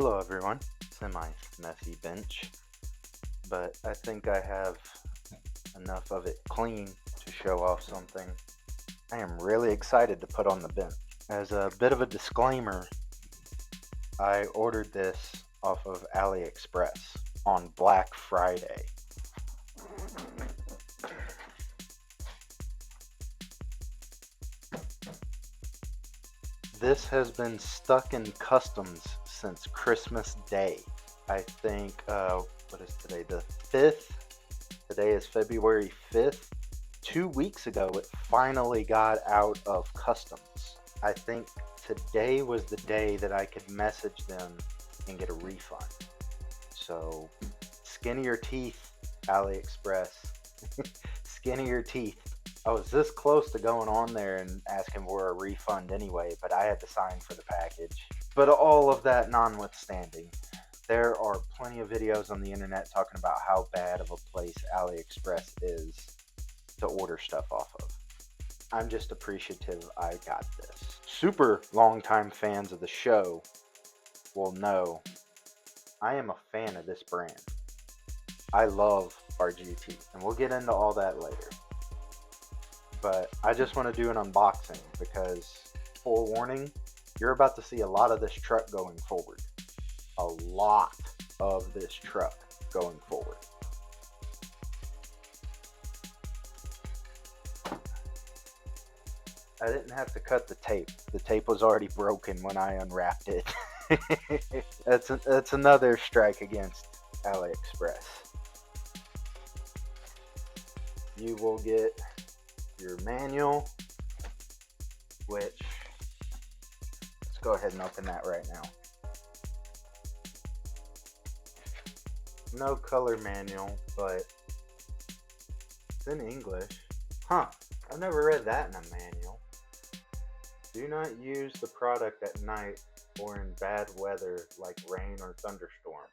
Hello everyone, semi-messy bench, but I think I have enough of it clean to show off something I am really excited to put on the bench. As a bit of a disclaimer, I ordered this off of AliExpress on Black Friday. This has been stuck in customs since Christmas Day. I think, what is today? The 5th? Today is February 5th. 2 weeks ago, it finally got out of customs. I think today was the day that I could message them and get a refund. So, skin of your teeth, AliExpress. Skin of your teeth. I was this close to going on there and asking for a refund anyway, but I had to sign for the package. But all of that notwithstanding, there are plenty of videos on the internet talking about how bad of a place AliExpress is to order stuff off of. I'm just appreciative I got this. Super longtime fans of the show will know I am a fan of this brand. I love RGT, and we'll get into all that later. But I just want to do an unboxing because, forewarning, you're about to see a lot of this truck going forward. A lot of this truck going forward. I didn't have to cut the tape. The tape was already broken when I unwrapped it. That's another strike against AliExpress. You will get your manual, which, let's go ahead and open that right now. No color manual, but it's in English. Huh, I've never read that in a manual. Do not use the product at night or in bad weather like rain or thunderstorm.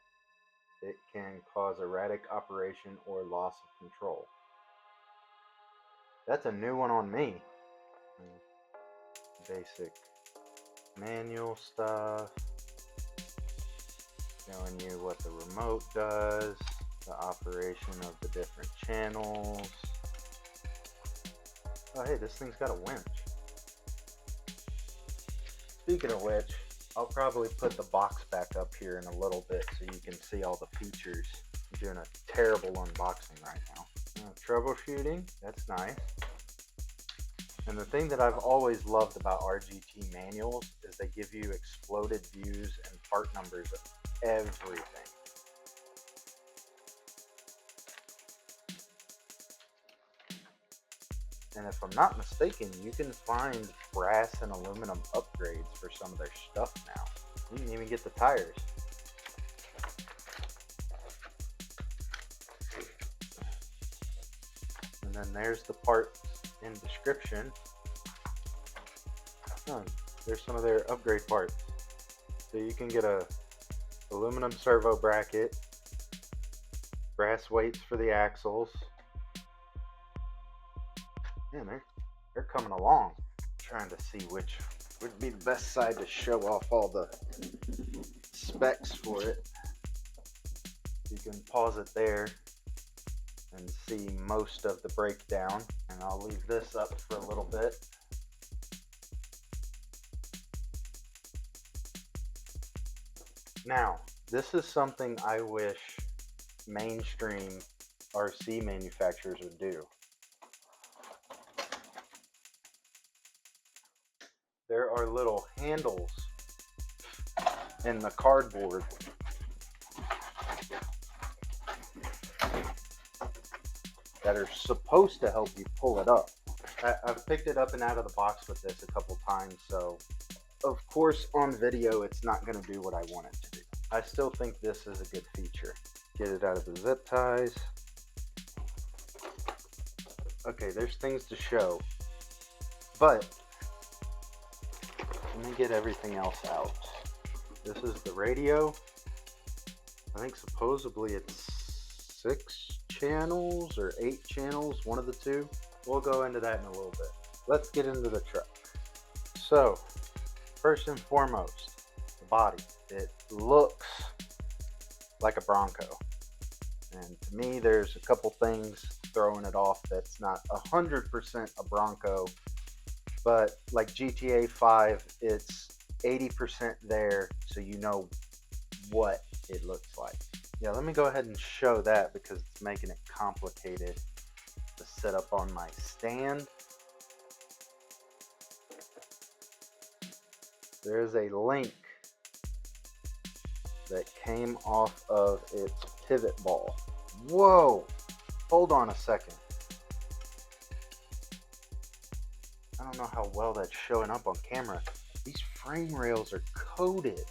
It can cause erratic operation or loss of control. That's a new one on me. Basic manual stuff. Showing you what the remote does. The operation of the different channels. Oh hey, this thing's got a winch. Speaking of which, I'll probably put the box back up here in a little bit so you can see all the features. I'm doing a terrible unboxing right now. Troubleshooting, that's nice. And the thing that I've always loved about RGT manuals is they give you exploded views and part numbers of everything. And if I'm not mistaken, you can find brass and aluminum upgrades for some of their stuff now. You can even get the tires. And then there's the parts in description. Oh, there's some of their upgrade parts. So you can get a aluminum servo bracket, brass weights for the axles. Man, they're coming along. I'm trying to see which would be the best side to show off all the specs for it. You can pause it there and see most of the breakdown, and I'll leave this up for a little bit. Now, this is something I wish mainstream RC manufacturers would do. There are little handles in the cardboard that are supposed to help you pull it up. I've picked it up and out of the box with this a couple times, so of course on video it's not going to do what I want it to do. I still think this is a good feature. Get it out of the zip ties. Okay, there's things to show, but let me get everything else out. This is the radio. I think supposedly it's 6 channels or 8 channels, one of the two. We'll go into that in a little bit. Let's get into the truck. So, first and foremost, the body. It looks like a Bronco. And to me, there's a couple things throwing it off that's not 100% a Bronco, but like GTA 5, it's 80% there, so you know what it looks like. Yeah, let me go ahead and show that because it's making it complicated to set up on my stand. There's a link that came off of its pivot ball. Whoa, hold on a second. I don't know how well that's showing up on camera. These frame rails are coated.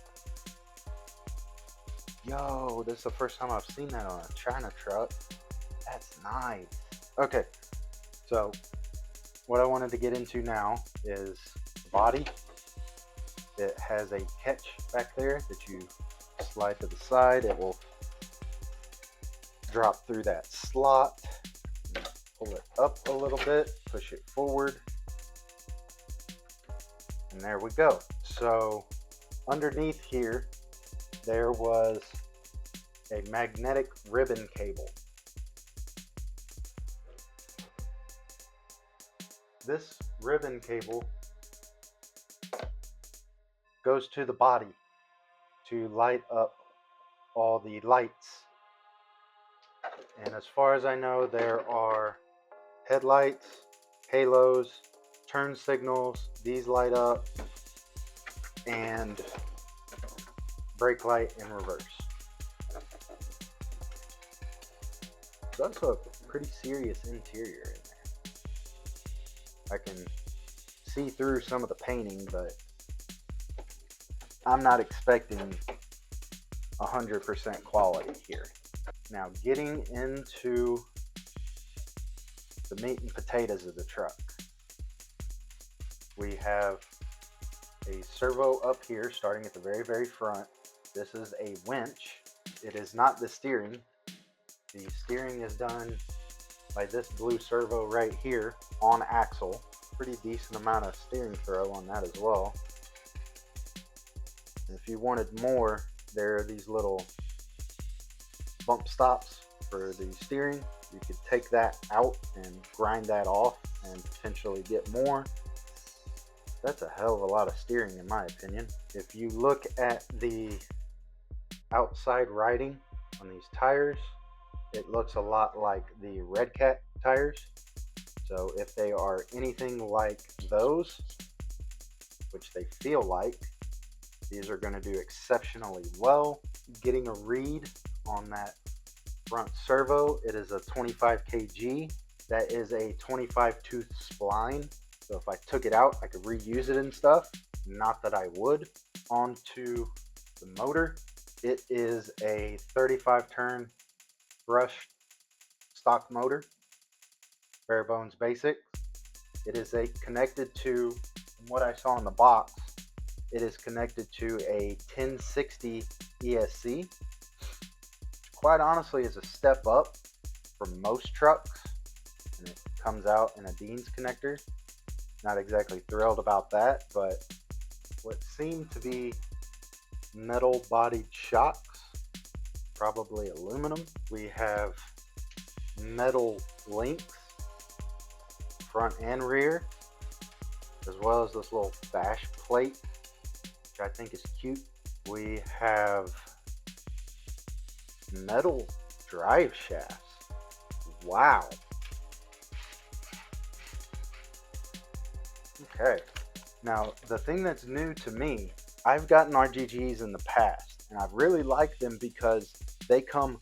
Yo, this is the first time I've seen that on a China truck. That's nice. Okay, so what I wanted to get into now is the body. It has a catch back there that you slide to the side. It will drop through that slot. Pull it up a little bit, push it forward, and there we go. So underneath here, there was a magnetic ribbon cable. This ribbon cable goes to the body to light up all the lights. And as far as I know, there are headlights, halos, turn signals, these light up, and brake light in reverse. So that's a pretty serious interior in there. I can see through some of the painting, but I'm not expecting 100% quality here. Now, getting into the meat and potatoes of the truck. We have a servo up here starting at the very, very front. This is a winch. It is not the steering. The steering is done by this blue servo right here on axle. Pretty decent amount of steering throw on that as well. And if you wanted more, there are these little bump stops for the steering. You could take that out and grind that off and potentially get more. That's a hell of a lot of steering in my opinion. If you look at the outside writing on these tires, it looks a lot like the Red Cat tires. So if they are anything like those, which they feel like, these are going to do exceptionally well. Getting a read on that front servo, it is a 25 kg. That is a 25 tooth spline. So if I took it out, I could reuse it and stuff. Not that I would. Onto the motor. It is a 35 turn brushed stock motor. Bare bones basic. It is connected to, from what I saw in the box, it is connected to a 1060 ESC, which quite honestly is a step up from most trucks, and it comes out in a Dean's connector. Not exactly thrilled about that, but what seem to be metal bodied shocks, probably aluminum. We have metal links, front and rear, as well as this little bash plate, which I think is cute. We have metal drive shafts. Wow. Okay. Now, the thing that's new to me, I've gotten RGTs in the past, and I've really liked them because they come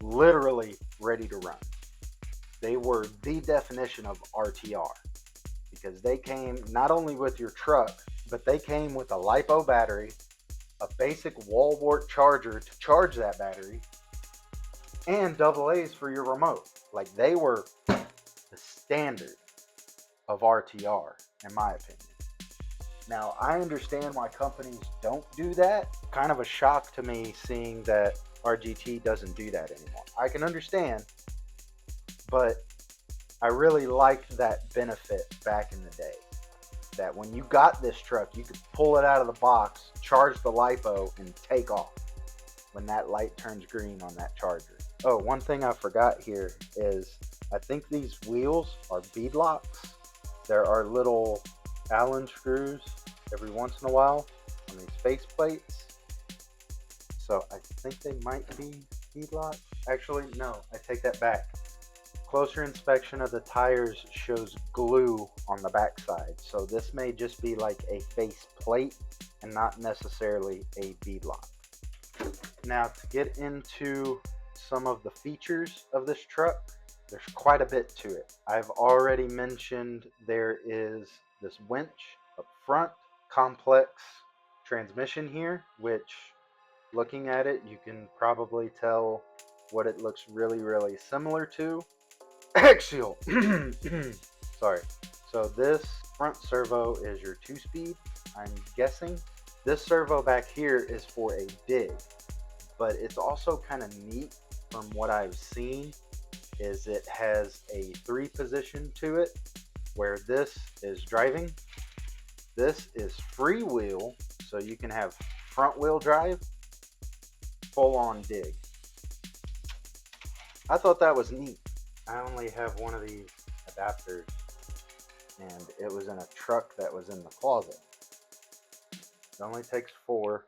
literally ready to run. They were the definition of RTR because they came not only with your truck, but they came with a LiPo battery, a basic wall wart charger to charge that battery, and AA's for your remote. Like, they were the standard of RTR, in my opinion. Now, I understand why companies don't do that. Kind of a shock to me seeing that RGT doesn't do that anymore. I can understand, but I really liked that benefit back in the day. that when you got this truck, you could pull it out of the box, charge the LiPo, and take off when that light turns green on that charger. Oh, one thing I forgot here is I think these wheels are bead locks. There are little Allen screws every once in a while on these face plates. So I think they might be bead locks. Actually, no, I take that back. Closer inspection of the tires shows glue on the backside. So this may just be like a face plate and not necessarily a bead lock. Now to get into some of the features of this truck, there's quite a bit to it. I've already mentioned there is this winch up front, complex transmission here, which looking at it, you can probably tell what it looks really similar to. Axial. Sorry. So this front servo is your 2-speed, I'm guessing. This servo back here is for a dig, but it's also kind of neat from what I've seen is it has a 3-position to it, where this is driving, this is freewheel, so you can have front wheel drive, full on dig. I thought that was neat. I only have one of these adapters, and it was in a truck that was in the closet. It only takes 4,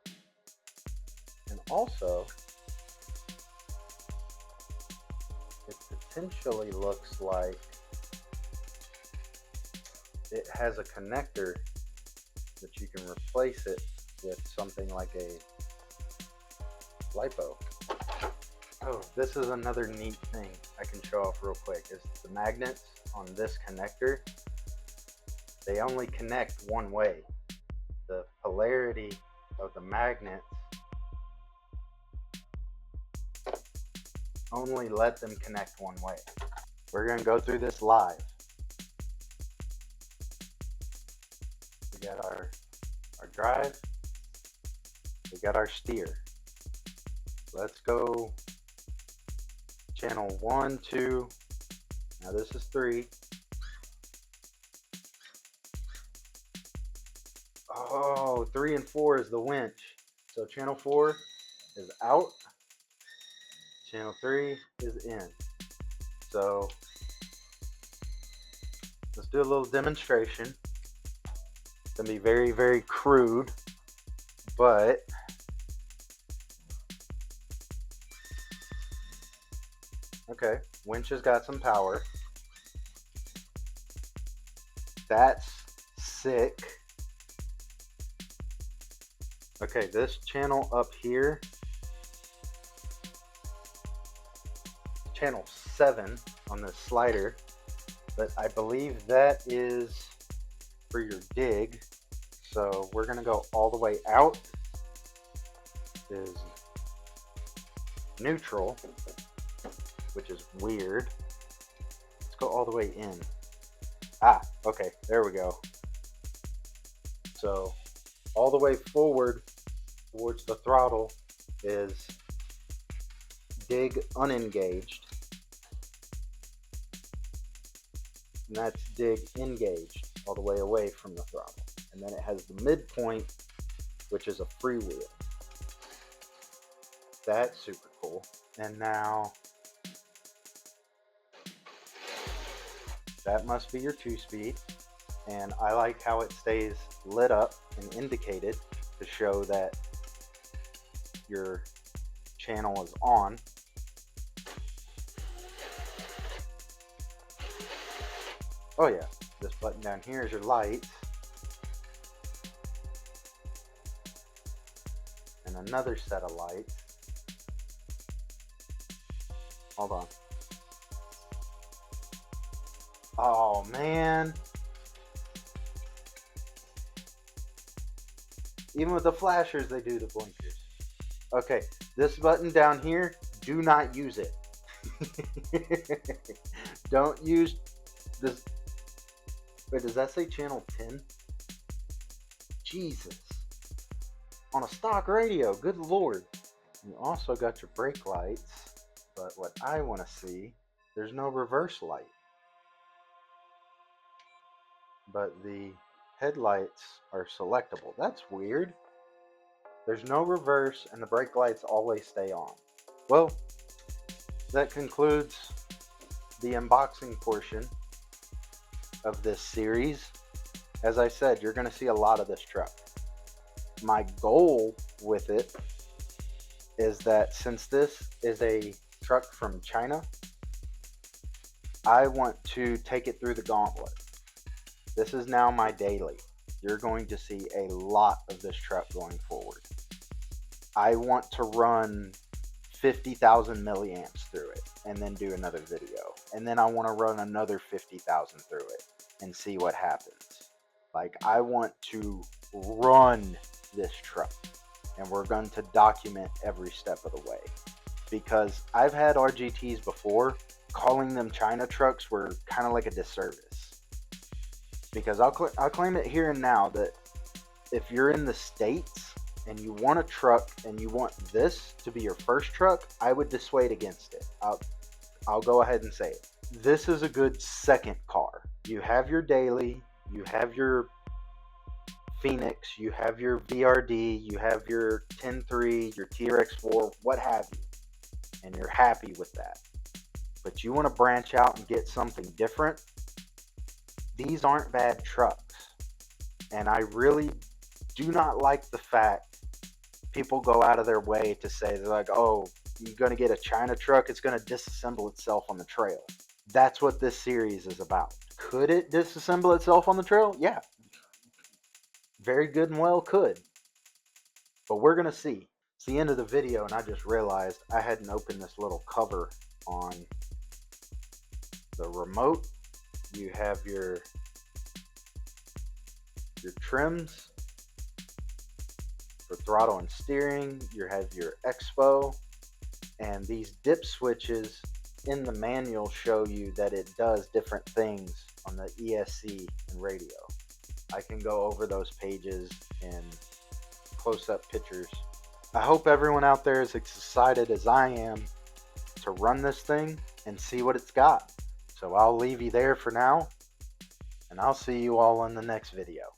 and also it potentially looks like it has a connector that you can replace it with something like a LiPo. Oh, this is another neat thing I can show off real quick is the magnets on this connector. They only connect one way. The polarity of the magnets only let them connect one way. We're going to go through this live. We got our drive. We got our steer. Let's go channel 1, 2. Now this is 3. Oh, 3 and 4 is the winch. So channel 4 is out. Channel 3 is in. So let's do a little demonstration. It's gonna be very crude, but okay, winch has got some power. That's sick. Okay, this channel up here, channel 7 on the slider, but I believe that is for your dig. So we're gonna go all the way out is neutral, which is weird. Let's go all the way in. Ah, okay, there we go. So all the way forward towards the throttle is dig unengaged, and that's dig engaged all the way away from the throttle. And then it has the midpoint, which is a freewheel. That's super cool. And now that must be your 2-speed, and I like how it stays lit up and indicated to show that your channel is on. Oh yeah, this button down here is your lights, and another set of lights. Hold on. Oh man. Even with the flashers, they do the blinkers. Okay, this button down here, do not use it. Don't use this. Wait, does that say channel 10? Jesus. On a stock radio, good lord. You also got your brake lights, but what I want to see, there's no reverse light. But the headlights are selectable. That's weird. There's no reverse and the brake lights always stay on. Well, that concludes the unboxing portion of this series. As I said, you're going to see a lot of this truck. My goal with it is that since this is a truck from China, I want to take it through the gauntlet. This is now my daily. You're going to see a lot of this truck going forward. I want to run 50,000 milliamps through it and then do another video. And then I want to run another 50,000 through it and see what happens. Like, I want to run this truck, and we're going to document every step of the way. Because I've had RGTs before, calling them China trucks were kind of like a disservice. Because I'll claim it here and now that if you're in the States and you want a truck and you want this to be your first truck, I would dissuade against it. I'll go ahead and say it. This is a good second car. You have your daily, you have your Phoenix, you have your VRD, you have your 10.3, your TRX4, what have you, and you're happy with that. But you want to branch out and get something different. These aren't bad trucks. And I really do not like the fact people go out of their way to say, they're like, oh, you're going to get a China truck, it's going to disassemble itself on the trail. That's what this series is about. Could it disassemble itself on the trail? Yeah. Very good and well could. But we're going to see. It's the end of the video, and I just realized I hadn't opened this little cover on the remote. You have your trims for throttle and steering. You have your expo, and these dip switches in the manual show you that it does different things on the ESC and radio. I can go over those pages in close-up pictures. I hope everyone out there is as excited as I am to run this thing and see what it's got. So I'll leave you there for now, and I'll see you all in the next video.